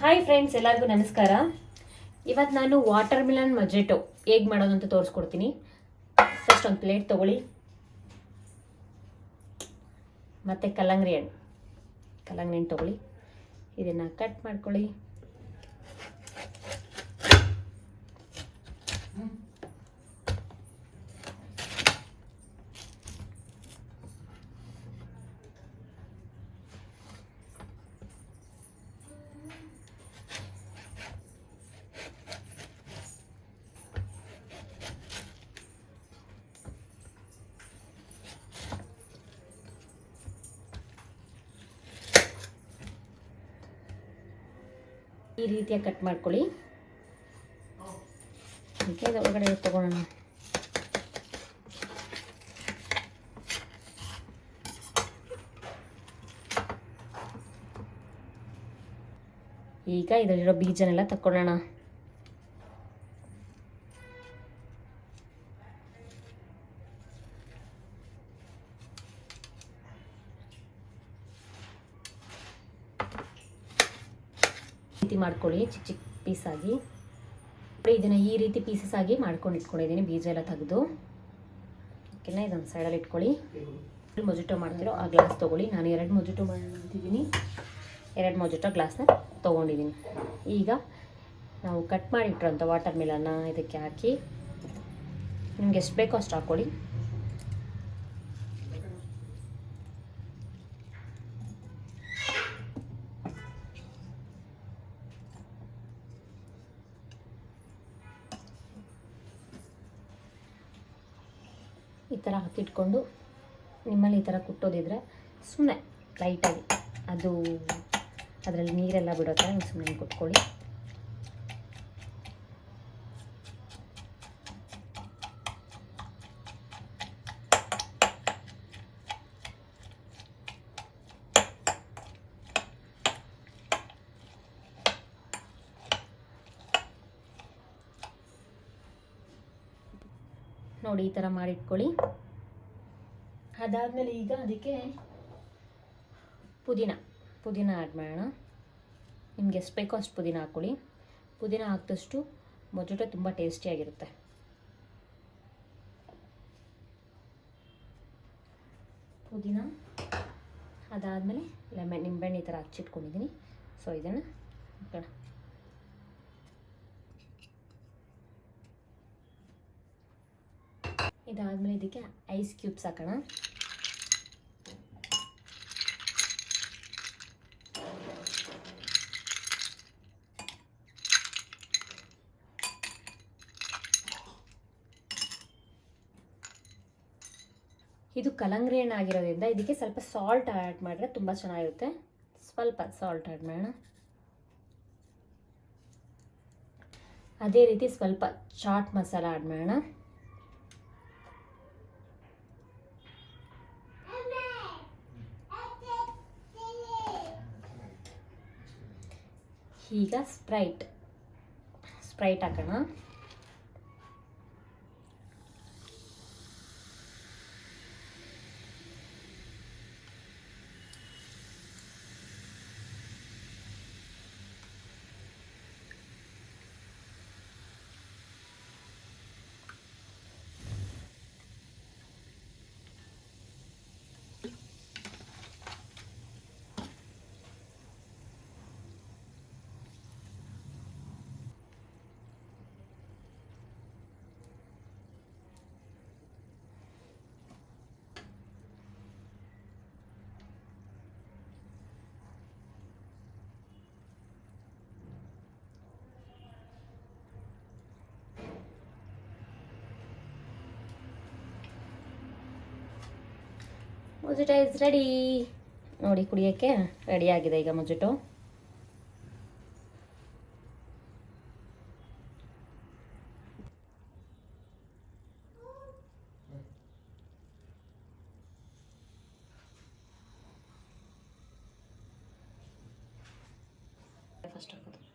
Hi friends, ಎಲ್ಲರಿಗೂ ನಮಸ್ಕಾರ. ಇವತ್ತು ನಾನು ವಾಟರ್ಮೆಲನ್ ಮೊಜಿಟೊ ಹೇಗೆ ಮಾಡೋದು ಅಂತ ತೋರಿಸ್ಕೊಡ್ತೀನಿ. ಫಸ್ಟ್ ಒಂದು ಪ್ಲೇಟ್ ತೊಗೊಳ್ಳಿ, ಮತ್ತು ಕಲ್ಲಂಗಡಿ ಹಣ್ಣು ತೊಗೊಳ್ಳಿ. ಇದನ್ನು ಕಟ್ ಮಾಡ್ಕೊಳ್ಳಿ. ಈ ರೀತಿಯಾಗಿ ಕಟ್ ಮಾಡ್ಕೊಳ್ಳಿ. ಒಳಗಡೆ ತಗೊಳ್ಳೋಣ. ಈಗ ಇದರಲ್ಲಿರೋ ಬೀಜನೆಲ್ಲ ತಕ್ಕೊಳ್ಳೋಣ. ಮಾಡ್ಕೊಳ್ಳಿ ಚಿಕ್ಕ ಚಿಕ್ಕ ಪೀಸಾಗಿ. ಇದನ್ನು ಈ ರೀತಿ ಪೀಸಸ್ ಆಗಿ ಮಾಡ್ಕೊಂಡು ಇಟ್ಕೊಂಡಿದ್ದೀನಿ, ಬೀಜ ಎಲ್ಲ ತೆಗೆದು. ಓಕೆನಾ, ಇದೊಂದು ಸೈಡಲ್ಲಿ ಇಟ್ಕೊಳ್ಳಿ. ಮೊಜಿಟೊ ಮಾಡ್ತಿರೋ ಆ ಗ್ಲಾಸ್ ತೊಗೊಳ್ಳಿ. ನಾನು 2 ಮೊಜಿಟೊ ಮಾಡ್ತಿದ್ದೀನಿ. 2 ಮೊಜಿಟೊ ಗ್ಲಾಸ್ನ ತೊಗೊಂಡಿದ್ದೀನಿ. ಈಗ ನಾವು ಕಟ್ ಮಾಡಿ ಇಟ್ಟಿರೋಂಥ ವಾಟರ್ಮೆಲನ್ನ ಇದಕ್ಕೆ ಹಾಕಿ, ನಿಮ್ಗೆ ಎಷ್ಟು ಬೇಕೋ ಅಷ್ಟು ಹಾಕ್ಕೊಳ್ಳಿ. ಈ ಥರ ಹಾಕಿಟ್ಕೊಂಡು, ನಿಮ್ಮಲ್ಲಿ ಈ ಥರ ಕುಟ್ಟೋದಿದ್ರೆ ಸುಮ್ಮನೆ ಲೈಟಾಗಿ ಅದು ಅದರಲ್ಲಿ ನೀರೆಲ್ಲ ಬಿಡೋ ಥರ ನೀವು ಸುಮ್ಮನೆ ಕುಟ್ಕೊಳ್ಳಿ. ನೋಡಿ, ಈ ಥರ ಮಾಡಿಟ್ಕೊಳ್ಳಿ. ಅದಾದಮೇಲೆ ಈಗ ಅದಕ್ಕೆ ಪುದೀನ ಆ್ಯಡ್ ಮಾಡೋಣ. ನಿಮ್ಗೆ ಎಷ್ಟು ಬೇಕೋ ಅಷ್ಟು ಪುದೀನ ಹಾಕ್ಕೊಳ್ಳಿ. ಪುದೀನ ಹಾಕಿದಷ್ಟು ಮೊಜಿಟೊ ತುಂಬ ಟೇಸ್ಟಿಯಾಗಿರುತ್ತೆ. ಪುದೀನ ಅದಾದಮೇಲೆ ನಿಂಬೆಹಣ್ಣು ಈ ಥರ ಹಚ್ಚಿಟ್ಕೊಂಡಿದ್ದೀನಿ. ಸೊ ಇದನ್ನು ಹಾಕೋಣ. ಇದಾದಮೇಲೆ ಇದಕ್ಕೆ ಐಸ್ ಕ್ಯೂಬ್ಸ್ ಹಾಕೋಣ. ಇದು ಕಲ್ಲಂಗಡಿ ಹಣ್ಣು ಆಗಿರೋದ್ರಿಂದ ಇದಕ್ಕೆ ಸ್ವಲ್ಪ ಸಾಲ್ಟ್ ಆ್ಯಡ್ ಮಾಡಿದ್ರೆ ತುಂಬ ಚೆನ್ನಾಗಿರುತ್ತೆ. ಸ್ವಲ್ಪ ಸಾಲ್ಟ್ ಆ್ಯಡ್ ಮಾಡೋಣ. ಅದೇ ರೀತಿ ಸ್ವಲ್ಪ ಚಾಟ್ ಮಸಾಲ ಆ್ಯಡ್ ಮಾಡೋಣ. ಈಗ ಸ್ಪ್ರೈಟ್ ಹಾಕೋಣ. ಮೊಜಿಟೊ ಇಸ್ ರೆಡಿ. ನೋಡಿ, ಕುಡಿಯೋಕ್ಕೆ ರೆಡಿಯಾಗಿದೆ ಈಗ ಮೊಜಿಟೊ. ಫಸ್ಟ್ ಹಾಕೋದು